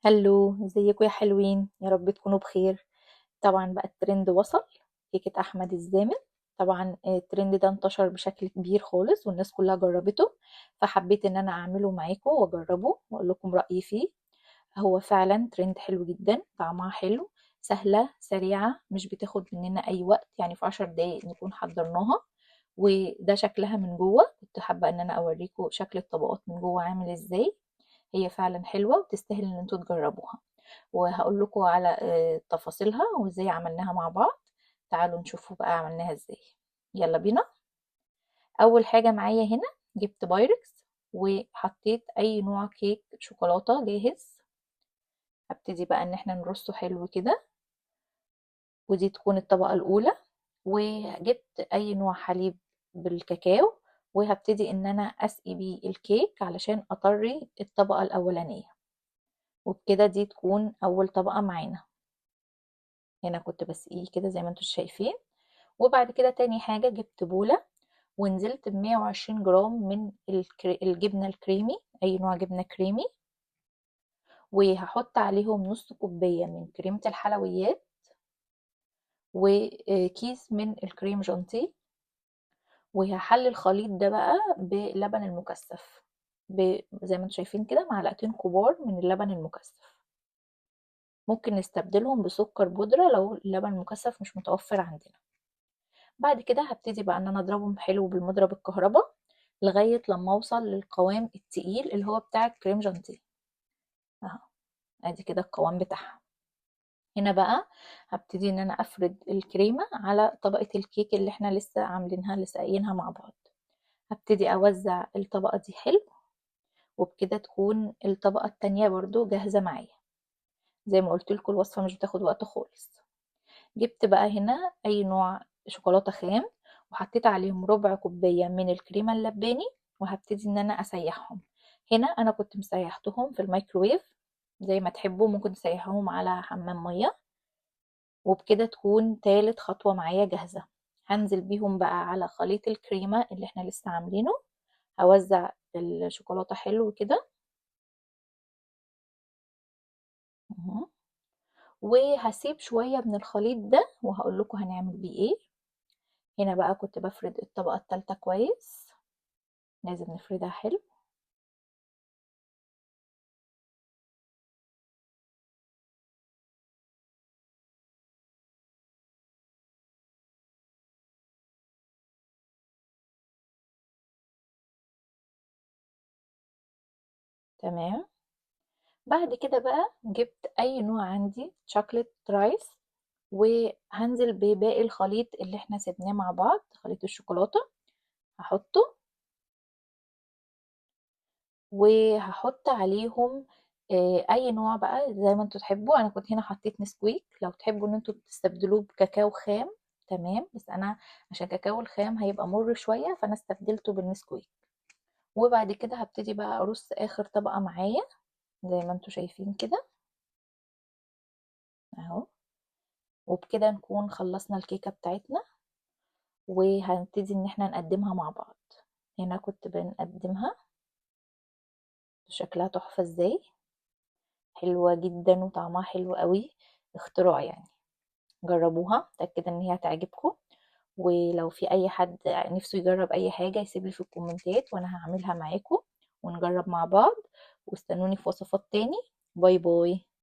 هلو، ازيكم يا حلوين؟ يا رب تكونوا بخير. طبعا بقى الترند وصل، كيكة احمد الزامل. طبعا الترند ده انتشر بشكل كبير خالص والناس كلها جربته، فحبيت ان انا اعمله معاكم واجربه واقول لكم رأيي فيه. هو فعلا ترند حلو جدا، طعمها حلو، سهلة سريعة، مش بتاخد مننا اي وقت، يعني في 10 دقايق نكون حضرناها. وده شكلها من جوه، كنت حابة ان انا اوريكم شكل الطبقات من جوه عامل ازاي. هي فعلا حلوة وتستاهل ان انتوا تجربوها، وهقول لكم على تفاصيلها وازاي عملناها مع بعض. تعالوا نشوفوا بقى عملناها ازاي. يلا بينا. اول حاجة معايا هنا جبت بايركس وحطيت اي نوع كيك شوكولاتة جاهز. هبتدي بقى ان احنا نرصه حلو كده، ودي تكون الطبقة الاولى. وجبت اي نوع حليب بالكاكاو، وهبتدي ان انا اسقي بيه الكيك علشان اطري الطبقة الاولانية. وبكده دي تكون اول طبقة معانا. هنا كنت بسقيه كده زي ما انتم شايفين. وبعد كده تاني حاجة جبت بولة، ونزلت ب120 جرام من الجبنة الكريمي، أي نوع جبنة كريمي. وهحط عليهم نص كوباية من كريمة الحلويات، وكيس من الكريم جانتيه. وهحلي الخليط ده بقى بلبن المكثف، زي ما انتم شايفين كده 2 معلقة كبار من اللبن المكثف. ممكن نستبدلهم بسكر بودرة لو اللبن المكثف مش متوفر عندنا. بعد كده هبتدي بقى ان انا اضربهم حلو بالمضرب الكهرباء لغاية لما اوصل للقوام التقيل اللي هو بتاع الكريم جانتيه. اهو، ادي كده القوام بتاعها. هنا بقى هبتدي ان انا افرد الكريمة على طبقة الكيك اللي احنا لسه عاملينها، لسه قايلينها مع بعض. هبتدي اوزع الطبقة دي حلو، وبكده تكون الطبقة التانية برضو جاهزة معايا. زي ما قلت لكم الوصفة مش بتاخد وقت خالص. جبت بقى هنا اي نوع شوكولاتة خام، وحطيت عليهم ربع كوباية من الكريمة اللباني، وهبتدي ان انا اسيحهم. هنا انا كنت مسيحتهم في الميكروويف، زي ما تحبوا ممكن تسيحوهم على حمام مية. وبكده تكون تالت خطوة معايا جاهزة. هنزل بيهم بقى على خليط الكريمة اللي احنا لسه عاملينه. هوزع الشوكولاتة حلو كده اهو. وهسيب شوية من الخليط ده وهقول لكم هنعمل بيه ايه. هنا بقى كنت بفرد الطبقة التالتة كويس، لازم نفردها حلو. تمام. بعد كده بقى جبت اي نوع عندي شوكليت رايس، وهنزل بباقي الخليط اللي احنا سيبناه مع بعض، خليط الشوكولاتة. هحطه وهحط عليهم اي نوع بقى زي ما انتوا تحبوا. انا كنت هنا حطيت نسكويك، لو تحبوا ان انتوا تستبدلوه بكاكاو خام تمام، بس انا عشان كاكاو الخام هيبقى مر شوية فانا استبدلته بالنسكويك. وبعد كده هبتدي بقى ارص اخر طبقة معايا زي ما انتوا شايفين كده اهو. وبكده نكون خلصنا الكيكة بتاعتنا، وهنبتدي ان احنا نقدمها مع بعض. هنا كنت بنقدمها، شكلها تحفة ازاي، حلوة جدا وطعمها حلو قوي، اختراع يعني. جربوها، متأكدة ان هي هتعجبكم. ولو في اي حد نفسه يجرب اي حاجة يسيب لي في الكومنتات وانا هعملها معاكم ونجرب مع بعض. واستنوني في وصفات تاني. باي باي.